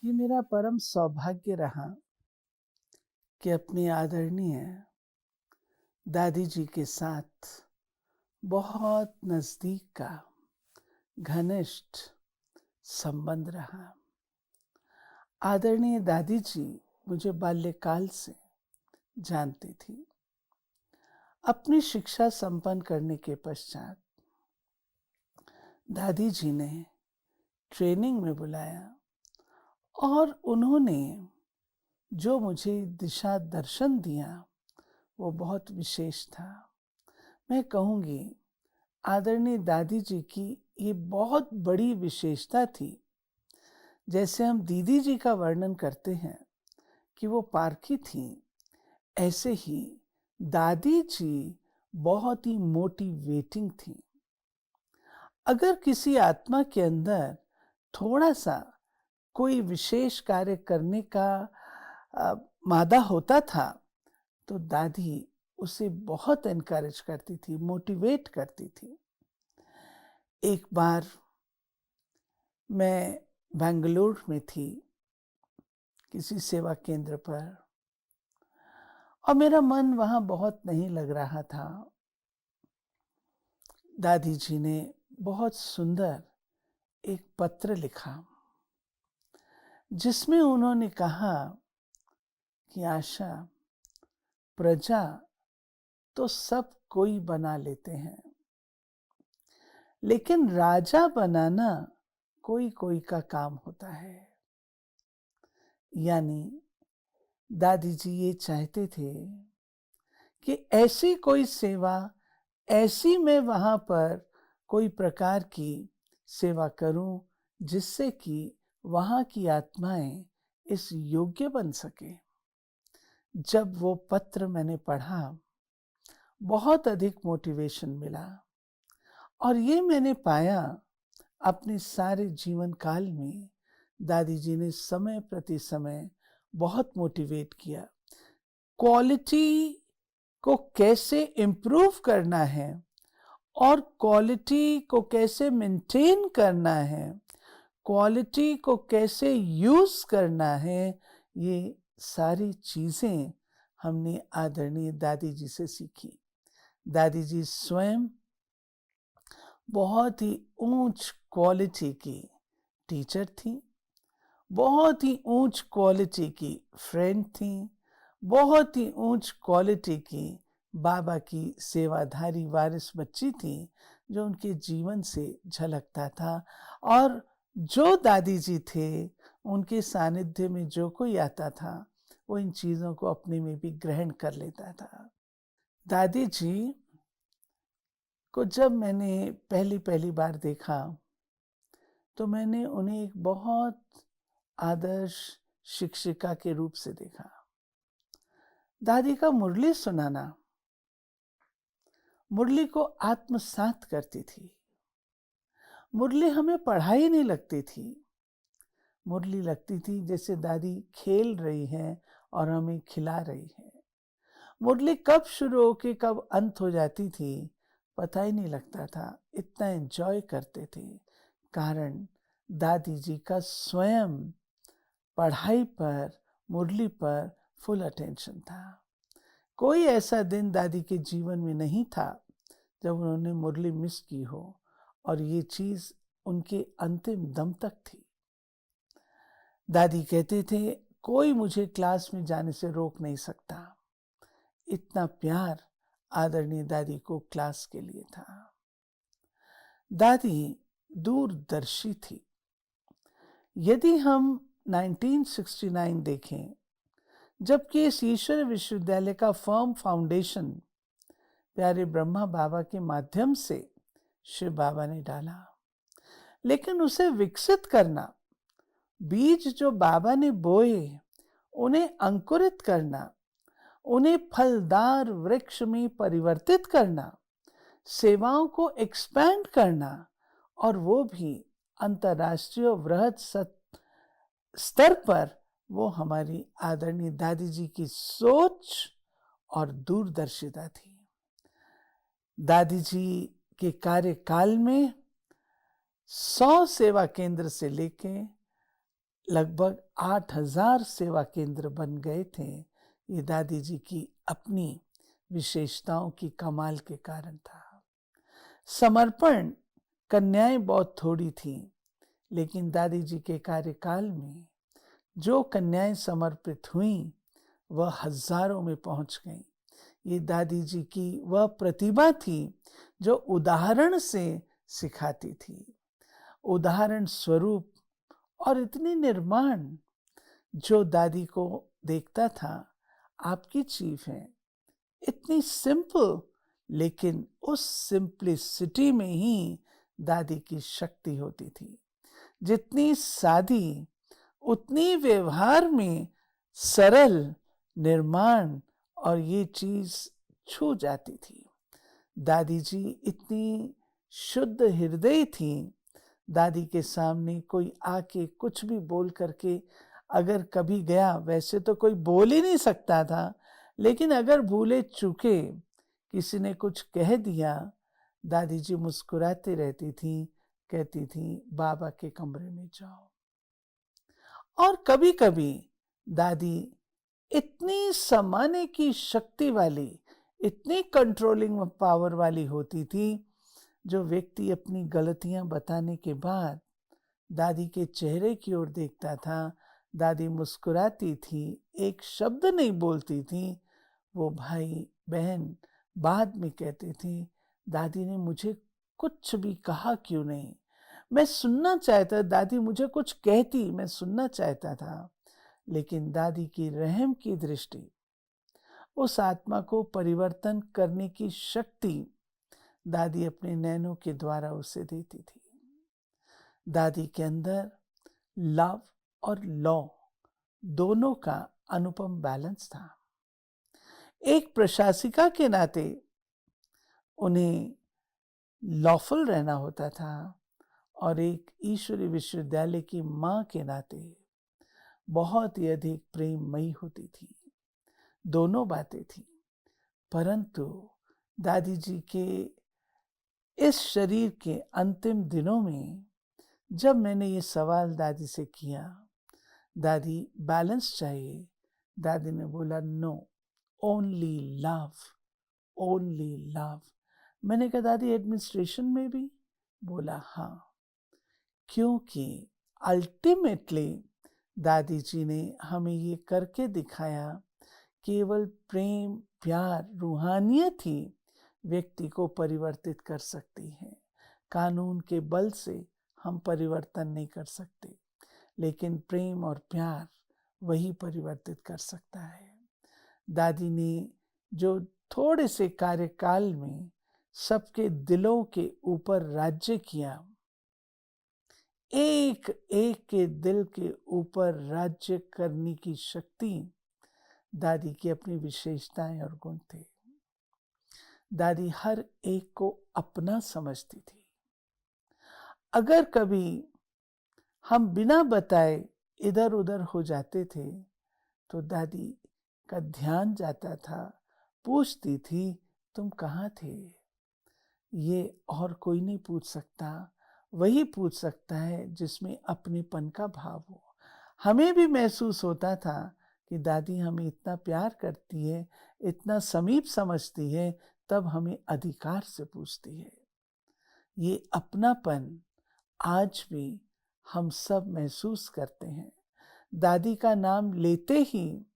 ये मेरा परम सौभाग्य रहा कि अपने आदरणीय दादी जी के साथ बहुत नज़दीक का घनिष्ठ संबंध रहा। आदरणीय दादी जी मुझे बाल्यकाल से जानती थी। अपनी शिक्षा संपन्न करने के पश्चात दादी जी ने ट्रेनिंग में बुलाया और उन्होंने जो मुझे दिशा दर्शन दिया वो बहुत विशेष था। मैं कहूँगी आदरणीय दादी जी की ये बहुत बड़ी विशेषता थी। जैसे हम दीदी जी का वर्णन करते हैं कि वो पारखी थीं, ऐसे ही दादी जी बहुत ही मोटिवेटिंग थी। अगर किसी आत्मा के अंदर थोड़ा सा कोई विशेष कार्य करने का मादा होता था तो दादी उसे बहुत एनकरेज करती थी, मोटिवेट करती थी। एक बार मैं बेंगलुरु में थी किसी सेवा केंद्र पर और मेरा मन वहाँ बहुत नहीं लग रहा था। दादी जी ने बहुत सुंदर एक पत्र लिखा जिसमें उन्होंने कहा कि आशा, प्रजा तो सब कोई बना लेते हैं, लेकिन राजा बनाना कोई कोई का काम होता है। यानी दादी जी ये चाहते थे कि ऐसी कोई सेवा, ऐसी मैं वहाँ पर कोई प्रकार की सेवा करूं जिससे कि वहाँ की आत्माएं इस योग्य बन सके। जब वो पत्र मैंने पढ़ा बहुत अधिक मोटिवेशन मिला और ये मैंने पाया अपने सारे जीवन काल में दादी जी ने समय प्रति समय बहुत मोटिवेट किया। क्वालिटी को कैसे इम्प्रूव करना है और क्वालिटी को कैसे मेंटेन करना है, क्वालिटी को कैसे यूज करना है, ये सारी चीजें हमने आदरणीय दादी जी से सीखी। दादी जी स्वयं बहुत ही ऊंच क्वालिटी की टीचर थी, बहुत ही ऊंच क्वालिटी की फ्रेंड थी, बहुत ही ऊंच क्वालिटी की बाबा की सेवाधारी वारिस बच्ची थी, जो उनके जीवन से झलकता था। और जो दादी जी थे उनके सानिध्य में जो कोई आता था वो इन चीज़ों को अपने में भी ग्रहण कर लेता था। दादी जी को जब मैंने पहली बार देखा तो मैंने उन्हें एक बहुत आदर्श शिक्षिका के रूप से देखा। दादी का मुरली सुनाना मुरली को आत्मसात करती थी। मुरली हमें पढ़ाई नहीं लगती थी, मुरली लगती थी जैसे दादी खेल रही हैं और हमें खिला रही हैं। मुरली कब शुरू होके कब अंत हो जाती थी पता ही नहीं लगता था, इतना एंजॉय करते थे। कारण दादी जी का स्वयं पढ़ाई पर, मुरली पर फुल अटेंशन था। कोई ऐसा दिन दादी के जीवन में नहीं था जब उन्होंने मुरली मिस की हो, और ये चीज उनके अंतिम दम तक थी। दादी कहते थे कोई मुझे क्लास में जाने से रोक नहीं सकता। इतना प्यार आदरणीय दादी को क्लास के लिए था। दादी दूरदर्शी थी। यदि हम 1969 देखें, जबकि इस ईश्वर विश्वविद्यालय का फर्म फाउंडेशन प्यारे ब्रह्मा बाबा के माध्यम से शिव बाबा ने डाला, लेकिन उसे विकसित करना, बीज जो बाबा ने बोए उन्हें अंकुरित करना, उन्हें फलदार वृक्ष में परिवर्तित करना, सेवाओं को एक्सपैंड करना, और वो भी अंतर्राष्ट्रीय वृहद स्तर पर, वो हमारी आदरणीय दादी जी की सोच और दूरदर्शिता थी। दादी जी के कार्यकाल में 100 सेवा केंद्र से लेके लगभग 8,000 सेवा केंद्र बन गए थे। ये दादी जी की अपनी विशेषताओं की कमाल के कारण था। समर्पण कन्याएं बहुत थोड़ी थीं, लेकिन दादी जी के कार्यकाल में जो कन्याएं समर्पित हुईं वह हजारों में पहुंच गईं। ये दादी जी की वह प्रतिभा थी जो उदाहरण से सिखाती थी, उदाहरण स्वरूप, और इतनी निर्माण। जो दादी को देखता था, आपकी चीफ है, इतनी सिंपल, लेकिन उस सिंप्लिसिटी में ही दादी की शक्ति होती थी। जितनी सादी, उतनी व्यवहार में सरल निर्माण, और ये चीज छू जाती थी। दादी जी इतनी शुद्ध हृदय थी। दादी के सामने कोई आके कुछ भी बोल करके अगर कभी गया, वैसे तो कोई बोल ही नहीं सकता था, लेकिन अगर भूले चूके किसी ने कुछ कह दिया, दादी जी मुस्कुराती रहती थी, कहती थी बाबा के कमरे में जाओ। और कभी कभी दादी इतनी समाने की शक्ति वाली, इतनी कंट्रोलिंग पावर वाली होती थी, जो व्यक्ति अपनी गलतियां बताने के बाद दादी के चेहरे की ओर देखता था, दादी मुस्कुराती थी, एक शब्द नहीं बोलती थी, वो भाई बहन बाद में कहते थे दादी ने मुझे कुछ भी कहा क्यों नहीं, मैं सुनना चाहता, दादी मुझे कुछ कहती, मैं सुनना चाहता था, लेकिन दादी की रहम की दृष्टि, उस आत्मा को परिवर्तन करने की शक्ति दादी अपने नैनों के द्वारा उसे देती थी। दादी के अंदर लव और लॉ दोनों का अनुपम बैलेंस था। एक प्रशासिका के नाते उन्हें लॉफुल रहना होता था, और एक ईश्वरीय विश्वविद्यालय की मां के नाते बहुत ही अधिक प्रेममयी होती थी। दोनों बातें थी, परंतु दादी जी के इस शरीर के अंतिम दिनों में जब मैंने ये सवाल दादी से किया, दादी बैलेंस चाहिए, दादी ने बोला no, only love, only love. मैंने कहा दादी एडमिनिस्ट्रेशन में भी? बोला हाँ, क्योंकि अल्टीमेटली दादी जी ने हमें ये करके दिखाया, केवल प्रेम, प्यार, रूहानियत ही व्यक्ति को परिवर्तित कर सकती है। कानून के बल से हम परिवर्तन नहीं कर सकते, लेकिन प्रेम और प्यार वही परिवर्तित कर सकता है। दादी ने जो थोड़े से कार्यकाल में सबके दिलों के ऊपर राज्य किया, एक एक के दिल के ऊपर राज्य करने की शक्ति दादी की अपनी विशेषताएं और गुण थे। दादी हर एक को अपना समझती थी। अगर कभी हम बिना बताए इधर उधर हो जाते थे, तो दादी का ध्यान जाता था, पूछती थी तुम कहाँ थे। ये और कोई नहीं पूछ सकता, वही पूछ सकता है जिसमें अपनेपन का भाव हो। हमें भी महसूस होता था कि दादी हमें इतना प्यार करती है, इतना समीप समझती है, तब हमें अधिकार से पूछती है। ये अपनापन आज भी हम सब महसूस करते हैं। दादी का नाम लेते ही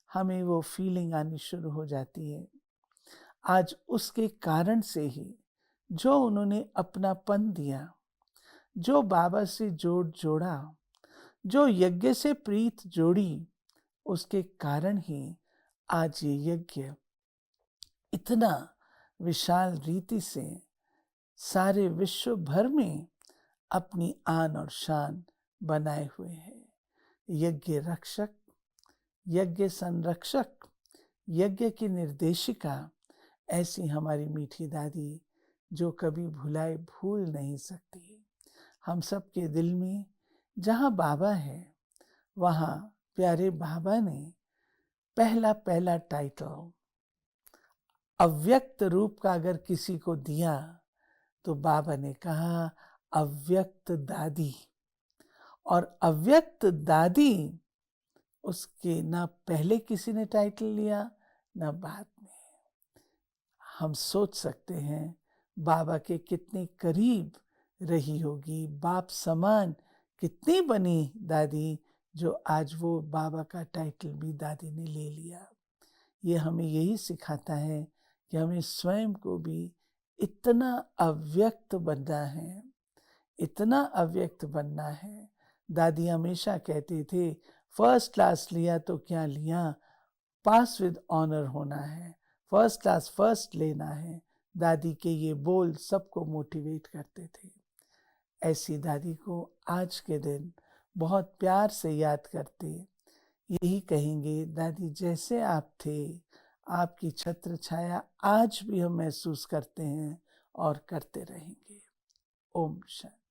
हमें वो फीलिंग आनी शुरू हो जाती है। आज उसके कारण से ही जो उन्होंने अपनापन दिया, जो बाबा से जोड़ा, जो यज्ञ से प्रीत जोड़ी, उसके कारण ही आज ये यज्ञ इतना विशाल रीति से सारे विश्व भर में अपनी आन और शान बनाए हुए हैं। यज्ञ रक्षक, यज्ञ संरक्षक, यज्ञ की निर्देशिका, ऐसी हमारी मीठी दादी जो कभी भूल नहीं सकती। हम सब के दिल में जहाँ बाबा है, वहाँ प्यारे बाबा ने पहला टाइटल अव्यक्त रूप का अगर किसी को दिया, तो बाबा ने कहा अव्यक्त दादी। और अव्यक्त दादी, उसके ना पहले किसी ने टाइटल लिया ना बाद में। हम सोच सकते हैं बाबा के कितने करीब रही होगी, बाप समान कितनी बनी दादी, जो आज वो बाबा का टाइटल भी दादी ने ले लिया। ये हमें यही सिखाता है कि हमें स्वयं को भी इतना अव्यक्त बनना है, इतना अव्यक्त बनना है। दादी हमेशा कहते थे, फर्स्ट क्लास लिया तो क्या लिया, पास विद ऑनर होना है, फर्स्ट क्लास फर्स्ट लेना है। दादी के ये बोल सबको मोटिवेट करते थे। ऐसी दादी को आज के दिन बहुत प्यार से याद करते यही कहेंगे, दादी जैसे आप थे, आपकी छत्र छाया आज भी हम महसूस करते हैं और करते रहेंगे। ओम शांति।